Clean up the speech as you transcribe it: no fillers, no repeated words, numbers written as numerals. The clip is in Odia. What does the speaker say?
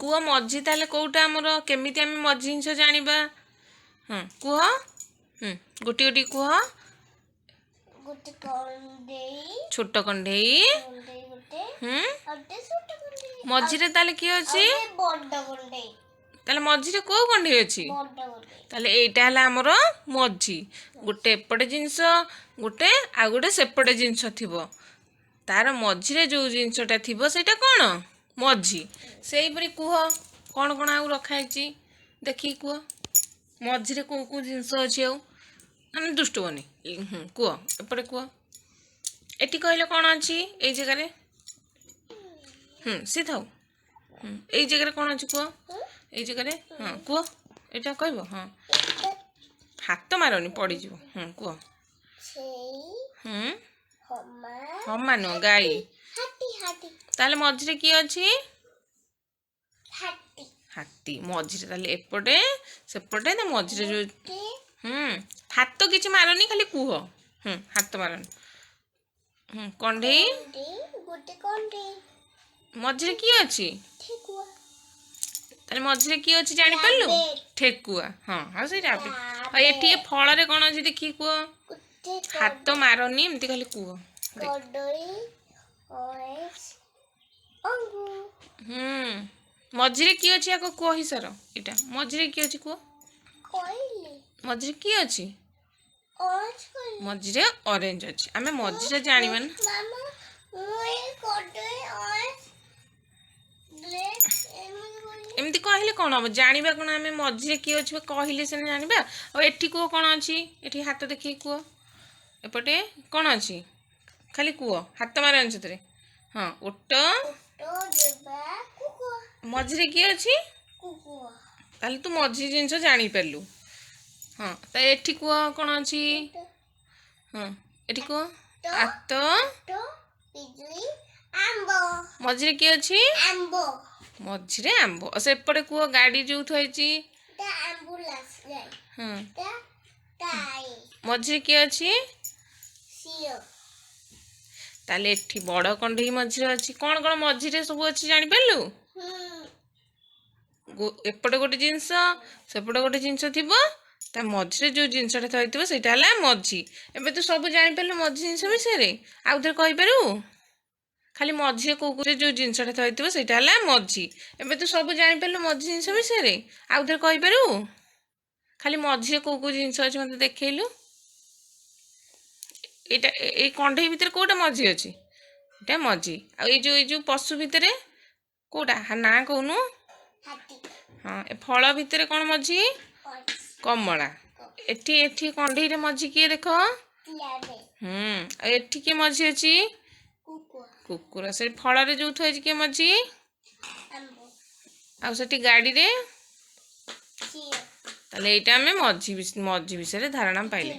କୁହ ମଝି ତାହେଲେ କୋଉଟା ଆମର କେମିତି ଆମେ ମଝି ଜିନିଷ ଜାଣିବା? ହଁ କୁହ। ଗୋଟି ଗୋଟି କୁହ। ଛୋଟ କଣ୍ଢେଇ। ମଝିରେ ତାହେଲେ କିଏ ଅଛି? ତାହେଲେ ମଝିରେ କୋଉ କଣ୍ଢେଇ ଅଛି? ତାହେଲେ ଏଇଟା ହେଲା ଆମର ମଝି। ଗୋଟେ ଏପଟେ ଜିନିଷ ଗୋଟେ ଆଉ ଗୋଟେ ସେପଟେ ଜିନିଷ ଥିବ, ତାର ମଝିରେ ଯୋଉ ଜିନିଷଟା ଥିବ ସେଇଟା କ'ଣ? ମଝି। ସେଇପରି କୁହ କ'ଣ କ'ଣ ଆଉ ରଖା ହେଇଛି ଦେଖିକି କୁହ। ମଝିରେ କୋଉ କୋଉ ଜିନିଷ ଅଛି ଆଉ? ମାନେ ଦୁଷ୍ଟ ହନି। କୁହ ଏପଟେ କୁହ। ଏଠି କହିଲେ କ'ଣ ଅଛି ଏଇ ଜାଗାରେ? ସେ ଥାଉ। ଏଇ ଜାଗାରେ କ'ଣ ଅଛି କୁହ? ଏଇ ଜାଗାରେ ହଁ କୁହ। ଏଇଟା କହିବ। ହଁ ହାତ ମାରନି ପଡ଼ିଯିବ। କୁହ। ହମା ନୁହଁ ଗାଈ। ତାହେଲେ ମଝିରେ କିଏ ଅଛି? ହାତୀ। ମଝିରେ ତାହେଲେ ଏପଟେ ସେପଟେ ତା ମଝିରେ ଯୋଉ ହାତ କିଛି ମାରନି ଖାଲି କୁହ। ହାତ ମାରନି। କଣ୍ଢେଇ। ମଝିରେ କିଏ ଅଛି? ତାହେଲେ ମଝିରେ କିଏ ଅଛି ଜାଣିପାରିଲୁ? ଠେକୁଆ। ହଁ ଆଉ ସେଇଟା ଆଉ ଏଠି ଫଳରେ କ'ଣ ଅଛି ଦେଖିକି କୁହ। ହାତ ମାରନି ଏମିତି ଖାଲି କୁହ। ମଝିରେ କିଏ ଅଛି ଆଗ କୁହ ହିସାର। ଏଇଟା ମଝିରେ କିଏ ଅଛି କୁହ। ମଝିରେ କିଏ ଅଛି? ମଝିରେ ଅରେଞ୍ଜ ଅଛି। ଆମେ ମଝିରେ ଜାଣିବା ନା। ଏମିତି କହିଲେ କ'ଣ ହବ? ଜାଣିବା କ'ଣ ଆମେ ମଝିରେ କିଏ ଅଛି କହିଲେ ସିନା ଜାଣିବା। ଆଉ ଏଠି କୁହ କ'ଣ ଅଛି? ଏଠି ହାତ ଦେଖିକି କୁହ। ଏପଟେ କ'ଣ ଅଛି? ଖାଲି କୁହ। ହାତ ମାରନି ସେଥିରେ। ହଁ ଓଟ। ମଝିରେ କିଏ ଅଛି? ତାହେଲେ ତୁ ମଝି ଜିନିଷ ଜାଣିପାରିଲୁ। ହଁ ତ ଏଠି କୁହ କ'ଣ ଅଛି? ହଁ ଏଠି କୁହ। ଆତ। ମଝିରେ କିଏ ଅଛି? ମଝିରେ ଆମ୍ବ। ସେପଟେ କୁହ ଗାଡ଼ି ଯୋଉ ଥୁଆ ହେଇଛି। ମଝିରେ କିଏ ଅଛି? ତାହେଲେ ଏଠି ବଡ଼ କଣ୍ଢେଇ ମଝିରେ ଅଛି। କ'ଣ କ'ଣ ମଝିରେ ସବୁ ଅଛି ଜାଣିପାରିଲୁ? ଏପଟେ ଗୋଟେ ଜିନିଷ ସେପଟେ ଗୋଟେ ଜିନିଷ ଥିବ, ତା ମଝିରେ ଯୋଉ ଜିନିଷଟା ଥୋଇଥିବ ସେଇଟା ହେଲା ମଝି। ଏବେ ତୁ ସବୁ ଜାଣିପାରିଲୁ ମଝି ଜିନିଷ ବିଷୟରେ? ଆଉ ଥରେ କହିପାରିବୁ? ଖାଲି ମଝିରେ କୋଉ ଯୋଉ ଜିନିଷଟା ଥୋଇଥିବ ସେଇଟା ହେଲା ମଝି। ଏବେ ତୁ ସବୁ ଜାଣିପାରିଲୁ ମଝି ଜିନିଷ ବିଷୟରେ? ଆଉ ଥରେ କହିପାରିବୁ? ଖାଲି ମଝିରେ କୋଉ କୋଉ ଜିନିଷ ଅଛି ମତେ ଦେଖେଇଲୁ। ଏଇଟା ଏଇ କଣ୍ଢେଇ ଭିତରେ କୋଉଟା ମଝି ଅଛି? ଏଇଟା ମଝି। ଆଉ ଏଇ ଯୋଉ ପଶୁ ଭିତରେ କୋଉଟା ନା କହୁନୁ? ହଁ ଏ ଫଳ ଭିତରେ କ'ଣ ମଝି? କମଳା। ଏଠି କଣ୍ଢେଇରେ ମଝି କିଏ ଦେଖ? ଆଉ ଏଠି କିଏ ମଝି ଅଛି? କୁକୁର। ସେ ଫଳରେ ଯୋଉ ଥୁଆ ହେଇଛି କିଏ ମଝି? ଆଉ ସେଠି ଗାଡ଼ିରେ? ତାହେଲେ ଏଇଟା ଆମେ ମଝି ବିଷୟରେ ଧାରଣା ପାଇଲେ।